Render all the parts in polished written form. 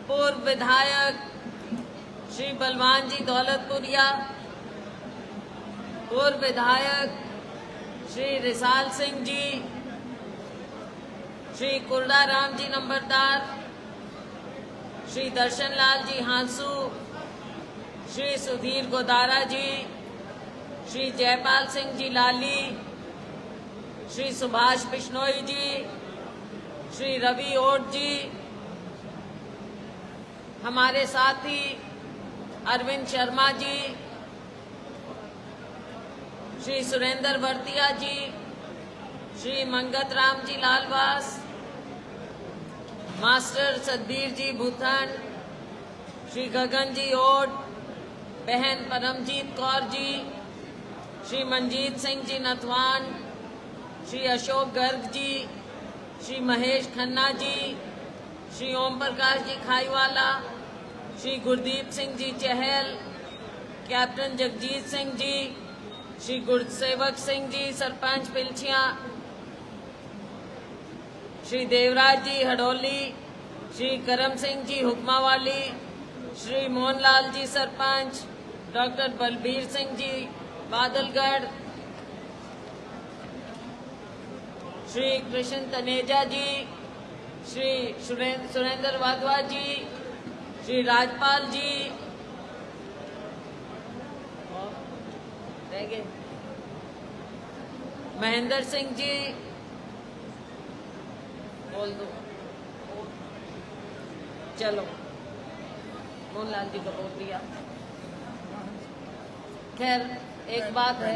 पूर्व विधायक श्री बलवान जी दौलतपुरिया, पूर्व विधायक श्री रिसाल सिंह जी, श्री कुर्रा राम जी नंबरदार, श्री दर्शन लाल जी हांसू, श्री सुधीर गोदारा जी, श्री जयपाल सिंह जी लाली, श्री सुभाष बिश्नोई जी, श्री रवि ओट जी, हमारे साथी अरविंद शर्मा जी, श्री सुरेंद्र वर्तिया जी, श्री मंगत राम जी लालवास, मास्टर सतबीर जी भूथन, श्री गगन जी ओट, बहन परमजीत कौर जी, श्री मंजीत सिंह जी नथवान, श्री अशोक गर्ग जी, श्री महेश खन्ना जी, श्री ओम प्रकाश जी खाईवाला, श्री गुरदीप सिंह जी चहल, कैप्टन जगजीत सिंह जी, श्री गुरसेवक सिंह जी सरपंच पिलछिया, श्री देवराज जी हडोली, श्री करम सिंह जी हुक्मावाली, श्री मोहनलाल जी सरपंच, डॉक्टर बलबीर सिंह जी बादलगढ़, श्री कृष्ण तनेजा जी, श्री सुरेंद्र वाधवा जी, श्री राजपाल जी, महेंद्र सिंह जी, बोल दो, चलो मोहनलाल जी को बोल दिया। खैर एक बात है,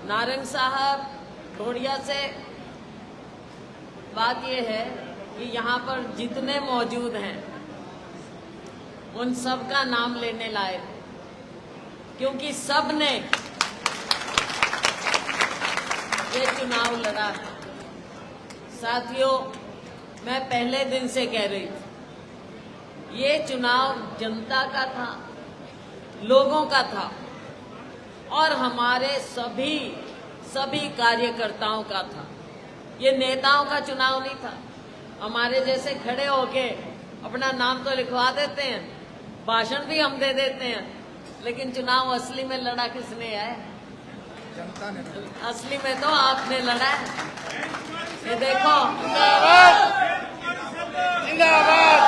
नारंग साहब ढोड़िया से बात यह है कि यहाँ पर जितने मौजूद हैं उन सब का नाम लेने लायक, क्योंकि सब ने ये चुनाव लड़ा है। साथियों, मैं पहले दिन से कह रही थी ये चुनाव जनता का था, लोगों का था और हमारे सभी कार्यकर्ताओं का था। ये नेताओं का चुनाव नहीं था। हमारे जैसे खड़े होके अपना नाम तो लिखवा देते हैं, भाषण भी हम दे देते हैं, लेकिन चुनाव असली में लड़ा किसने है? जनता ने। असली में तो आपने लड़ा है। ये देखो, जिंदाबाद।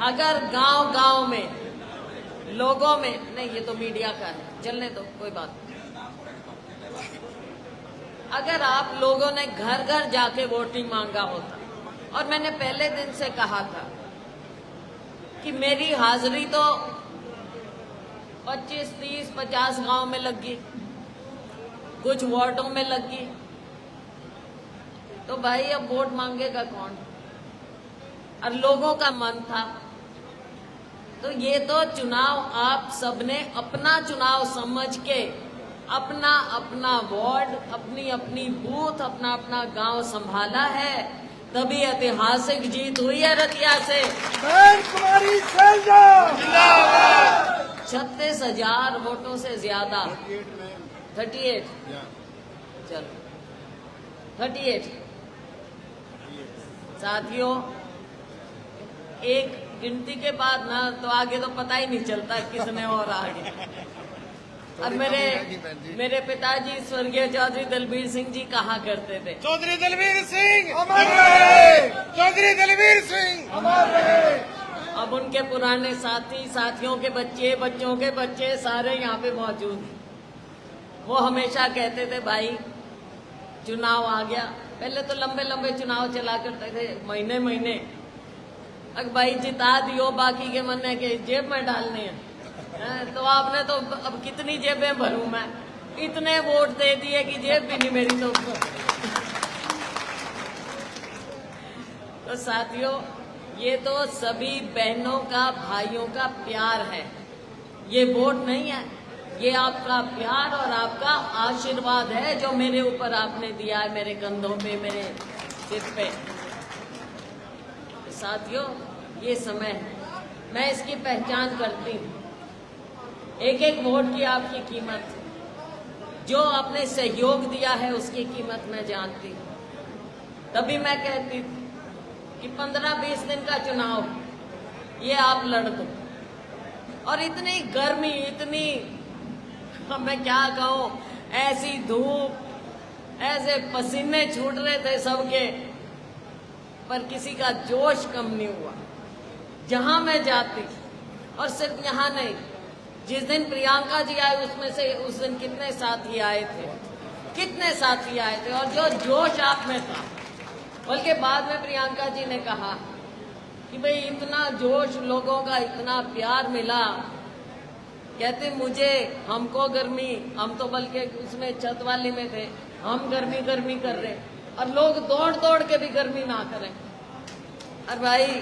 अगर गांव-गांव में लोगों में, नहीं ये तो मीडिया का है, चलने दो, कोई बात नहीं। अगर आप लोगों ने घर घर जाके वोटिंग मांगा होता, और मैंने पहले दिन से कहा था कि मेरी हाजिरी तो 25, 30, 50 गांव में लगी, कुछ वार्डों में लगी, तो भाई अब वोट मांगेगा कौन? और लोगों का मन था। तो ये तो चुनाव आप सबने अपना चुनाव समझ के अपना अपना वार्ड, अपनी अपनी बूथ, अपना अपना गांव संभाला है, तभी ऐतिहासिक जीत हुई है रतिया से। 36,000 वोटों से ज्यादा, 38, चलो 38। साथियों, एक गिनती के बाद ना तो आगे तो पता ही नहीं चलता किसने और आगे। और मेरे पिताजी स्वर्गीय चौधरी दलबीर सिंह जी कहा करते थे, चौधरी दलबीर सिंह अमर रहे, चौधरी दलबीर सिंह अमर रहे। अब उनके पुराने साथियों के बच्चे, बच्चों के बच्चे सारे यहाँ पे मौजूद हैं। वो हमेशा कहते थे, भाई चुनाव आ गया। पहले तो लंबे लंबे चुनाव चला करते थे, महीने महीने। अब भाई जिता दियो, बाकी के मन के जेब में डालने हैं। तो आपने तो अब कितनी जेबें भरूं मैं, इतने वोट दे दिए कि जेब भी नहीं मेरी। तो साथियों, ये तो सभी बहनों का, भाइयों का प्यार है। ये वोट नहीं है, ये आपका प्यार और आपका आशीर्वाद है जो मेरे ऊपर आपने दिया है, मेरे कंधों पे, मेरे सिर पे। साथियों, ये समय है, मैं इसकी पहचान करती हूँ। एक एक वोट की आपकी कीमत, जो आपने सहयोग दिया है उसकी कीमत मैं जानती हूँ। तभी मैं कहती थी कि 15-20 दिन का चुनाव ये आप लड़ दो, और इतनी गर्मी, इतनी, मैं क्या कहूँ, ऐसी धूप, ऐसे पसीने छूट रहे थे सबके, पर किसी का जोश कम नहीं हुआ। जहां मैं जाती, और सिर्फ यहाँ नहीं, जिस दिन प्रियंका जी आए उसमें से उस दिन कितने साथी आए थे, कितने साथी आए थे, और जो जोश आप में था। बल्कि बाद में प्रियंका जी ने कहा कि भाई इतना जोश, लोगों का इतना प्यार मिला, कहते मुझे, हमको गर्मी, हम तो बल्कि उसमें छत वाली में थे, हम गर्मी गर्मी कर रहे, और लोग दौड़ दौड़ के भी गर्मी ना करें। और भाई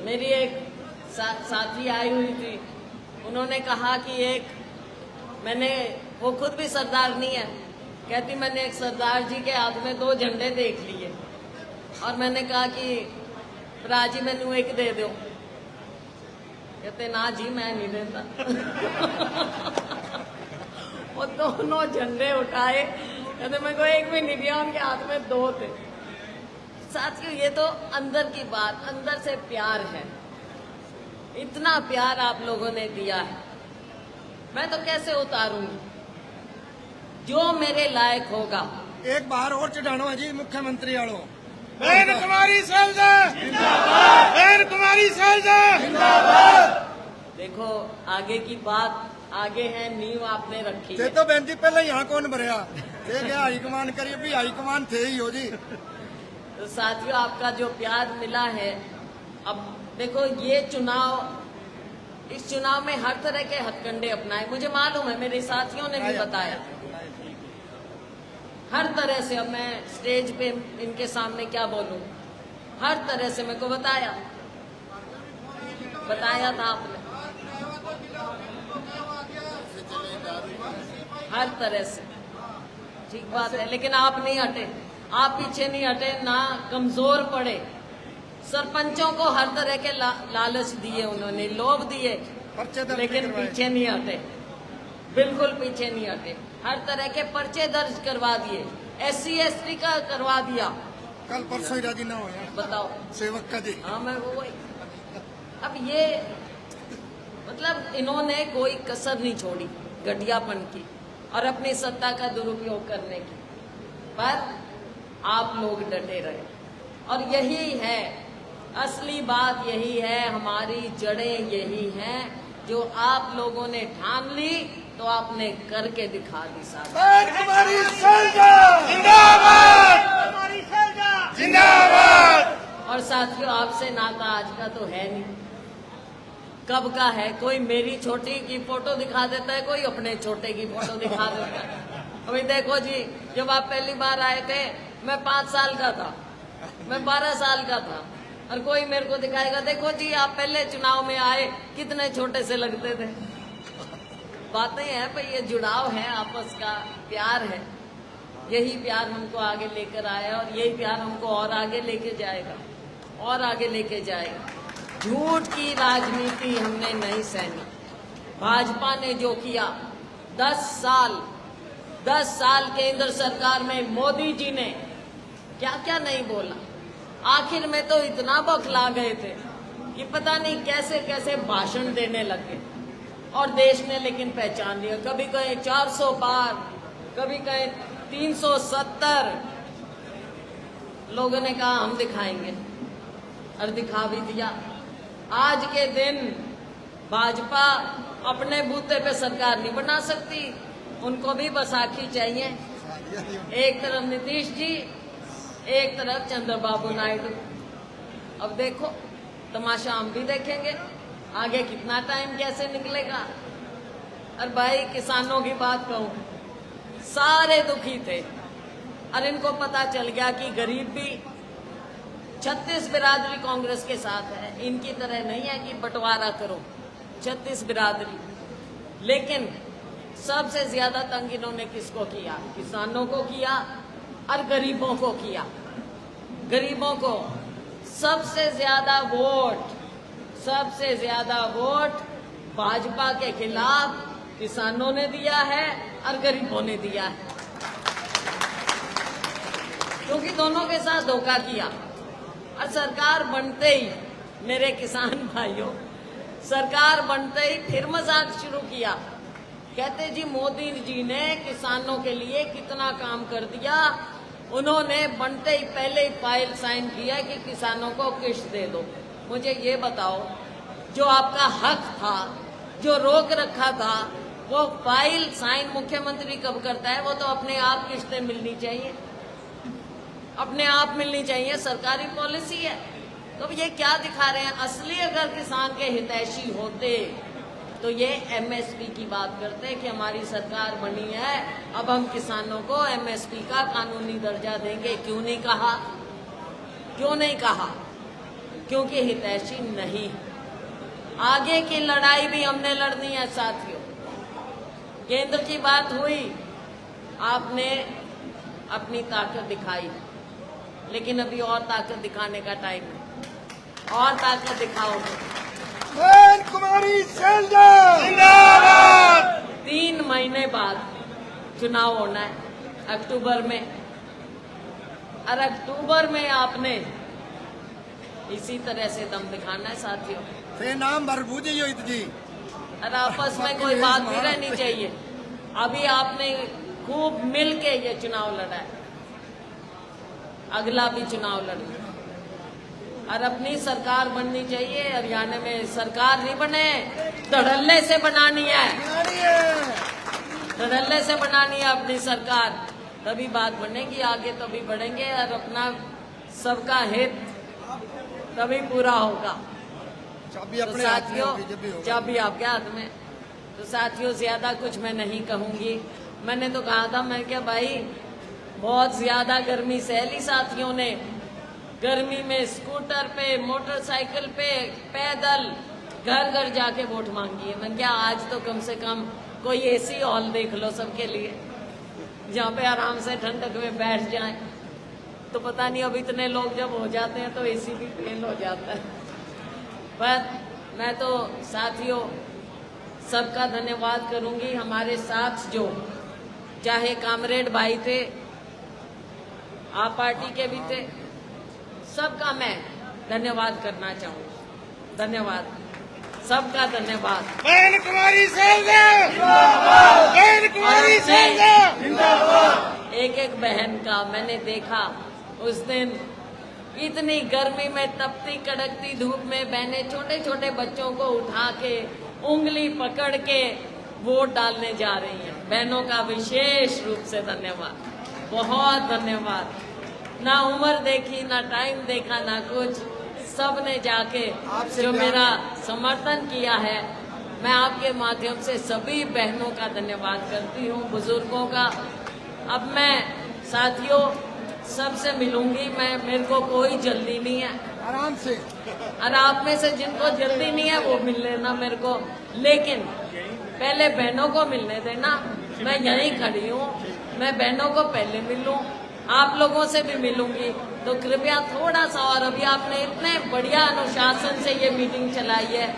मेरी एक साथी आई हुई थी, उन्होंने कहा कि मैंने, वो खुद भी सरदार नहीं है, कहती मैंने एक सरदार जी के हाथ में 2 झंडे देख लिए, और मैंने कहा कि भरा जी मैनू एक दे दो, कहते ना जी मैं नहीं देता। वो दोनों झंडे उठाए, कहते मेरे को एक भी नहीं दिया, उनके हाथ में 2 थे। साथियों, ये तो अंदर की बात, अंदर से प्यार है, इतना प्यार आप लोगों ने दिया है, मैं तो कैसे उतारूंगी, जो मेरे लायक होगा। एक बार और चढ़ानो है जी मुख्यमंत्री वालों। बहन कुमारी सैलजा जिंदाबाद, बहन कुमारी सैलजा जिंदाबाद। देखो आगे की बात आगे है, नींव आपने रखी है। तो बहन जी पहले यहाँ कौन भरया, हाईकमान करिए भी, हाईकमान थे ही हो जी। तो साथियों, आपका जो प्यार मिला है, अब देखो ये चुनाव, इस चुनाव में हर तरह के हथकंडे अपनाए, मुझे मालूम है, मेरे साथियों ने भी बताया हर तरह से। अब मैं स्टेज पे इनके सामने क्या बोलूं, हर तरह से मेरे को बताया था आपने, हर तरह से। ठीक बात है, लेकिन आप नहीं हटे, आप पीछे नहीं हटे, ना कमजोर पड़े। सरपंचों को हर तरह के लालच दिए उन्होंने, लोभ दिए, लेकिन पीछे नहीं हटे, बिल्कुल पीछे नहीं हटे। हर तरह के पर्चे दर्ज करवा दिए, SC ST का करवा दिया। कल परसों ही राजी ना हो यार, बताओ सेवक का जी। हाँ, मैं वही। अब ये मतलब इन्होंने कोई कसर नहीं छोड़ी घटियापन की और अपनी सत्ता का दुरुपयोग करने की, पर आप लोग डटे रहे, और यही है असली बात, यही है हमारी जड़ें, यही हैं जो आप लोगों ने ठान ली तो आपने करके दिखा दी। कुमारी सैलजा जिंदाबाद, कुमारी सैलजा जिंदाबाद। और साथियों, आपसे नाता आज का तो है नहीं, कब का है। कोई मेरी छोटी की फोटो दिखा देता है, कोई अपने छोटे की फोटो दिखा देता है। अभी देखो जी, जब आप पहली बार आए थे मैं 5 साल का था, मैं 12 साल का था, और कोई मेरे को दिखाएगा देखो जी आप पहले चुनाव में आए कितने छोटे से लगते थे। बातें हैं भाई, ये जुड़ाव है, आपस का प्यार है, यही प्यार हमको आगे लेकर आया और यही प्यार हमको और आगे लेके जाएगा, और आगे लेके जाएगा। झूठ की राजनीति हमने नहीं सहनी। भाजपा ने जो किया 10 साल केंद्र सरकार में मोदी जी ने क्या क्या नहीं बोला, आखिर में तो इतना बौखला गए थे कि पता नहीं कैसे कैसे भाषण देने लगे, और देश ने लेकिन पहचान लिया। कभी कहे 400 पार, कभी कहे 370, लोगों ने कहा हम दिखाएंगे, और दिखा भी दिया। आज के दिन भाजपा अपने बूते पे सरकार नहीं बना सकती, उनको भी बैसाखी चाहिए। एक तरफ नीतीश जी, एक तरफ चंद्रबाबू नायडू। अब देखो तमाशा हम भी देखेंगे, आगे कितना टाइम कैसे निकलेगा। और भाई किसानों की बात कहूँ, सारे दुखी थे, और इनको पता चल गया कि गरीब भी 36 बिरादरी कांग्रेस के साथ है, इनकी तरह नहीं है कि बंटवारा करो। 36 बिरादरी, लेकिन सबसे ज्यादा तंग इन्होंने किसको किया? किसानों को किया और गरीबों को किया। गरीबों को सबसे ज्यादा वोट भाजपा के खिलाफ किसानों ने दिया है और गरीबों ने दिया है, क्योंकि दोनों के साथ धोखा किया। और सरकार बनते ही मेरे किसान भाइयों, सरकार बनते ही फिर मजाक शुरू किया। कहते जी मोदी जी ने किसानों के लिए कितना काम कर दिया, उन्होंने बनते ही पहले ही फाइल साइन किया कि किसानों को किश्त दे दो। मुझे ये बताओ, जो आपका हक था, जो रोक रखा था, वो फाइल साइन मुख्यमंत्री कब करता है? वो तो अपने आप किश्तें मिलनी चाहिए, अपने आप मिलनी चाहिए, सरकारी पॉलिसी है। तो ये क्या दिखा रहे हैं? असली अगर किसान के हितैषी होते तो ये एमएसपी की बात करते कि हमारी सरकार बनी है, अब हम किसानों को एमएसपी का कानूनी दर्जा देंगे। क्यों नहीं कहा? क्यों नहीं कहा? क्योंकि हितैषी नहीं। आगे की लड़ाई भी हमने लड़नी है साथियों। केंद्र की बात हुई, आपने अपनी ताकत दिखाई, लेकिन अभी और ताकत दिखाने का टाइम है। और ताकत दिखाओगे। बहन कुमारी सैलजा जिंदाबाद। 3 महीने बाद चुनाव होना है अक्टूबर में, और अक्टूबर में आपने इसी तरह से दम दिखाना है साथियों। से नाम बरबूजी हुई जी। और आपस में कोई बात भी रहनी चाहिए। अभी आपने खूब मिल के ये चुनाव लड़ा है, अगला भी चुनाव लड़ना, और अपनी सरकार बननी चाहिए। हरियाणा में सरकार नहीं बने, धड़ल्ले से बनानी है, धड़ल्ले से बनानी है अपनी सरकार, तभी बात बनेगी, आगे तभी बढ़ेंगे, और अपना सबका हित तभी पूरा होगा। चाबी तो अपने हाथ में साथियों, होगी जब भी होगा। चाबी आपके हाथ में। तो साथियों, ज्यादा कुछ मैं नहीं कहूंगी। मैंने तो कहा था, मैं क्या भाई, बहुत ज्यादा गर्मी सहली साथियों ने, गर्मी में स्कूटर पे, मोटरसाइकिल पे, पैदल घर घर जाके वोट मांगी है। मैं क्या, आज तो कम से कम कोई एसी हॉल देख लो सबके लिए, जहाँ पे आराम से ठंडक में बैठ जाएं। तो पता नहीं अब इतने लोग जब हो जाते हैं तो एसी भी फेल हो जाता है। पर मैं तो साथियों सबका धन्यवाद करूंगी। हमारे साथ जो चाहे कामरेड भाई थे, आप पार्टी के भी थे, सबका मैं धन्यवाद करना चाहूंगी। धन्यवाद, सबका धन्यवाद। बहन कुमारी सैलजा जिंदाबाद। बहन कुमारी सैलजा जिंदाबाद। एक एक बहन का मैंने देखा उस दिन, इतनी गर्मी में, तपती कड़कती धूप में, बहनें छोटे छोटे बच्चों को उठा के उंगली पकड़ के वोट डालने जा रही हैं। बहनों का विशेष रूप से धन्यवाद, बहुत धन्यवाद। ना उम्र देखी, ना टाइम देखा, ना कुछ, सब ने जाके जो मेरा समर्थन किया है, मैं आपके माध्यम से सभी बहनों का धन्यवाद करती हूँ, बुजुर्गों का। अब मैं साथियों सबसे मिलूंगी, मेरे को कोई जल्दी नहीं है, आराम से। और आप में से जिनको जल्दी नहीं है वो मिल लेना मेरे को, लेकिन पहले बहनों को मिलने देना। मैं यहीं खड़ी हूँ, मैं बहनों को पहले मिलूं, आप लोगों से भी मिलूंगी। तो कृपया थोड़ा सा, और अभी आपने इतने बढ़िया अनुशासन से ये मीटिंग चलाई है,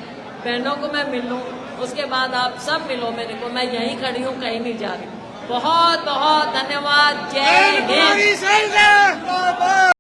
बहनों को मैं मिलूं, उसके बाद आप सब मिलो मेरे को। मैं यहीं खड़ी हूँ, कहीं नहीं जा रही। बहुत बहुत धन्यवाद। जय बहन हिंद। कुमारी सैलजा जिंदाबाद।